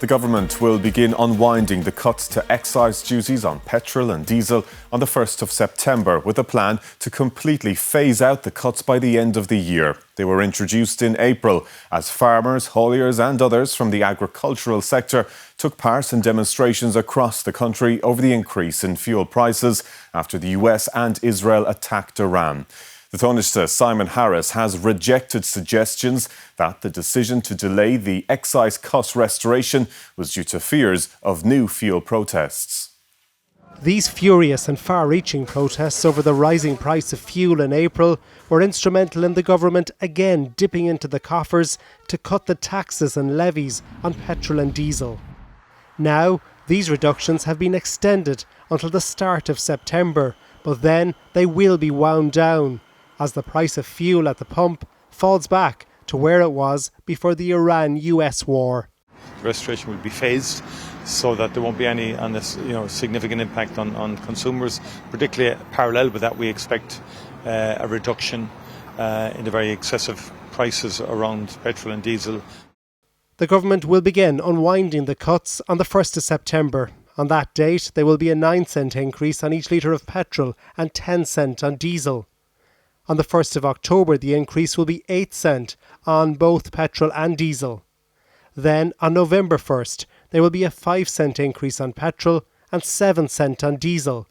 The government will begin unwinding the cuts to excise duties on petrol and diesel on the 1st of September, with a plan to completely phase out the cuts by the end of the year. They were introduced in April as farmers, hauliers and others from the agricultural sector took part in demonstrations across the country over the increase in fuel prices after the US and Israel attacked Iran. The Tánaiste Simon Harris has rejected suggestions that the decision to delay the excise cut restoration was due to fears of new fuel protests. These furious and far-reaching protests over the rising price of fuel in April were instrumental in the government again dipping into the coffers to cut the taxes and levies on petrol and diesel. Now, these reductions have been extended until the start of September, but then they will be wound down as the price of fuel at the pump falls back to where it was before the Iran-US war. Restoration will be phased so that there won't be any significant impact on consumers. Particularly parallel with that, we expect a reduction in the very excessive prices around petrol and diesel. The government will begin unwinding the cuts on the 1st of September. On that date, there will be a 9-cent increase on each litre of petrol and 10-cent on diesel. On the 1st of October, the increase will be 8-cent on both petrol and diesel. Then, on November 1st, there will be a 5-cent increase on petrol and 7-cent on diesel.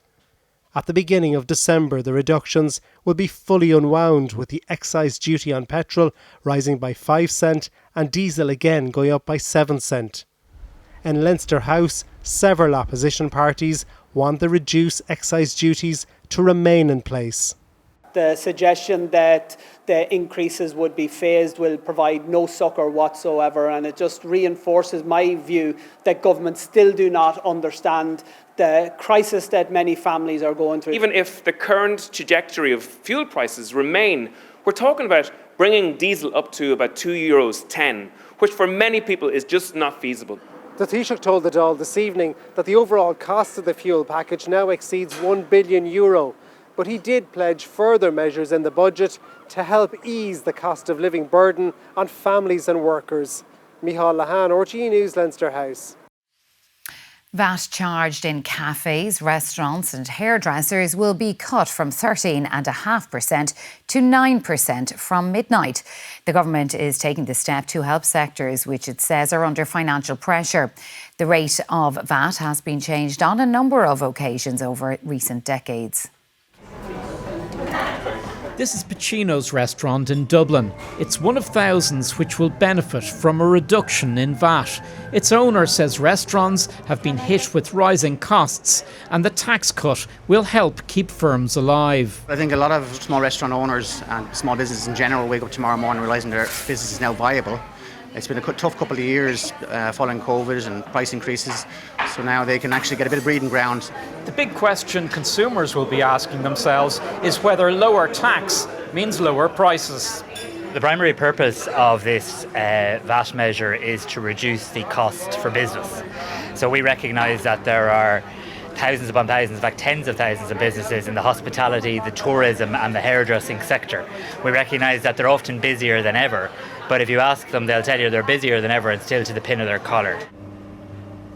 At the beginning of December, the reductions will be fully unwound, with the excise duty on petrol rising by 5-cent and diesel again going up by 7-cent. In Leinster House, several opposition parties want the reduced excise duties to remain in place. The suggestion that the increases would be phased will provide no succour whatsoever, and it just reinforces my view that governments still do not understand the crisis that many families are going through. Even if the current trajectory of fuel prices remain, we're talking about bringing diesel up to about €2.10, which for many people is just not feasible. The Taoiseach told the Dáil this evening that the overall cost of the fuel package now exceeds €1 billion. But he did pledge further measures in the budget to help ease the cost of living burden on families and workers. Micheál Lahan, RTE News, Leinster House. VAT charged in cafes, restaurants and hairdressers will be cut from 13.5% to 9% from midnight. The government is taking the step to help sectors which it says are under financial pressure. The rate of VAT has been changed on a number of occasions over recent decades. This is Pacino's restaurant in Dublin. It's one of thousands which will benefit from a reduction in VAT. Its owner says restaurants have been hit with rising costs and the tax cut will help keep firms alive. I think a lot of small restaurant owners and small businesses in general wake up tomorrow morning realising their business is now viable. It's been a tough couple of years following COVID and price increases, so now they can actually get a bit of breathing ground. The big question consumers will be asking themselves is whether lower tax means lower prices. The primary purpose of this VAT measure is to reduce the cost for business. So we recognise that there are thousands upon thousands, in fact tens of thousands of businesses in the hospitality, the tourism and the hairdressing sector. We recognise that they're often busier than ever, but if you ask them they'll tell you they're busier than ever and still to the pin of their collar.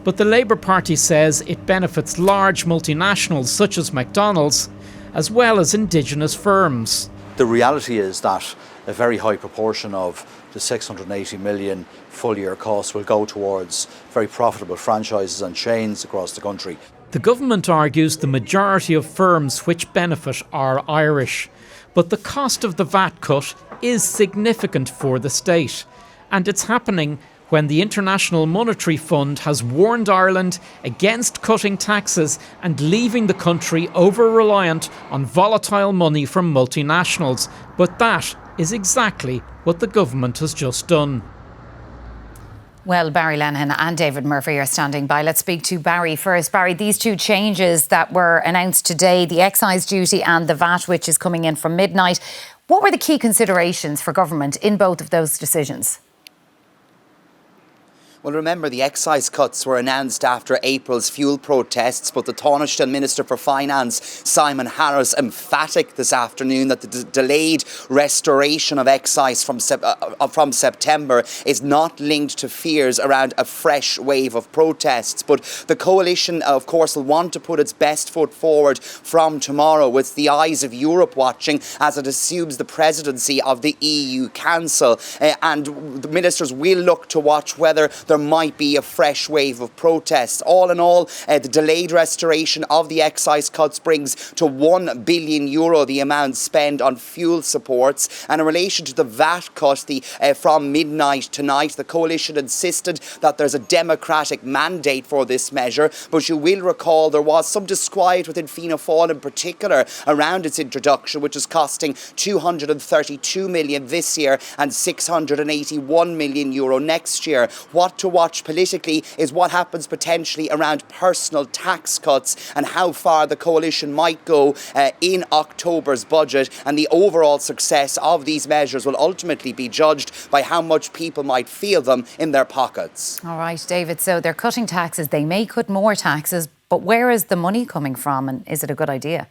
But the Labour Party says it benefits large multinationals such as McDonald's as well as indigenous firms. The reality is that a very high proportion of the 680 million full year costs will go towards very profitable franchises and chains across the country. The government argues the majority of firms which benefit are Irish, but the cost of the VAT cut is significant for the state, and it's happening when the International Monetary Fund has warned Ireland against cutting taxes and leaving the country over-reliant on volatile money from multinationals. But that is exactly what the government has just done. Well, Barry Lenihan and David Murphy are standing by. Let's speak to Barry first. Barry, these two changes that were announced today, the excise duty and the VAT, which is coming in from midnight, what were the key considerations for government in both of those decisions? Well, remember, the excise cuts were announced after April's fuel protests, but the Tánaiste Minister for Finance, Simon Harris, emphatic this afternoon that the delayed restoration of excise from September is not linked to fears around a fresh wave of protests. But the coalition, of course, will want to put its best foot forward from tomorrow, with the eyes of Europe watching as it assumes the presidency of the EU Council. And the ministers will look to watch whether there might be a fresh wave of protests. All in all, the delayed restoration of the excise cuts brings to €1 billion the amount spent on fuel supports. And in relation to the VAT cut, from midnight tonight, the coalition insisted that there's a democratic mandate for this measure. But you will recall there was some disquiet within Fianna Fáil in particular around its introduction, which is costing €232 million this year and €681 million next year. What to watch politically is what happens potentially around personal tax cuts and how far the coalition might go in October's budget. And the overall success of these measures will ultimately be judged by how much people might feel them in their pockets. All right, David, so they're cutting taxes. They may cut more taxes, but where is the money coming from, and is it a good idea?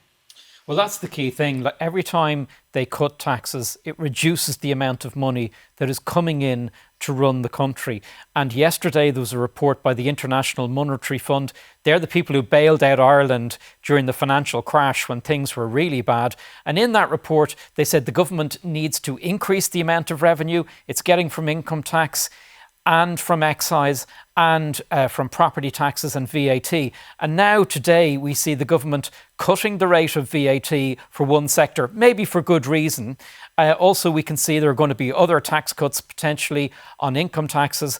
Well, that's the key thing. Like, every time they cut taxes, it reduces the amount of money that is coming in to run the country. And yesterday there was a report by the International Monetary Fund. They're the people who bailed out Ireland during the financial crash when things were really bad. And in that report, they said the government needs to increase the amount of revenue it's getting from income tax and from excise and from property taxes and VAT. And now today we see the government cutting the rate of VAT for one sector, maybe for good reason. Also, we can see there are going to be other tax cuts potentially on income taxes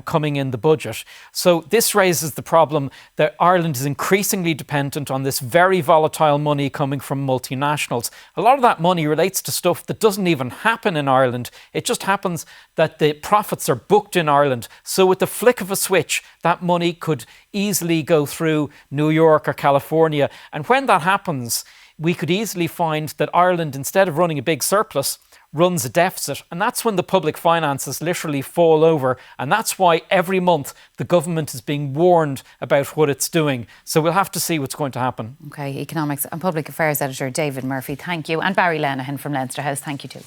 coming in the budget. So this raises the problem that Ireland is increasingly dependent on this very volatile money coming from multinationals. A lot of that money relates to stuff that doesn't even happen in Ireland. It just happens that the profits are booked in Ireland. So with the flick of a switch, that money could easily go through New York or California. And when that happens, we could easily find that Ireland, instead of running a big surplus, runs a deficit. And that's when the public finances literally fall over. And that's why every month the government is being warned about what it's doing. So we'll have to see what's going to happen. OK, Economics and Public Affairs Editor David Murphy, thank you. And Barry Lenihan from Leinster House, thank you too.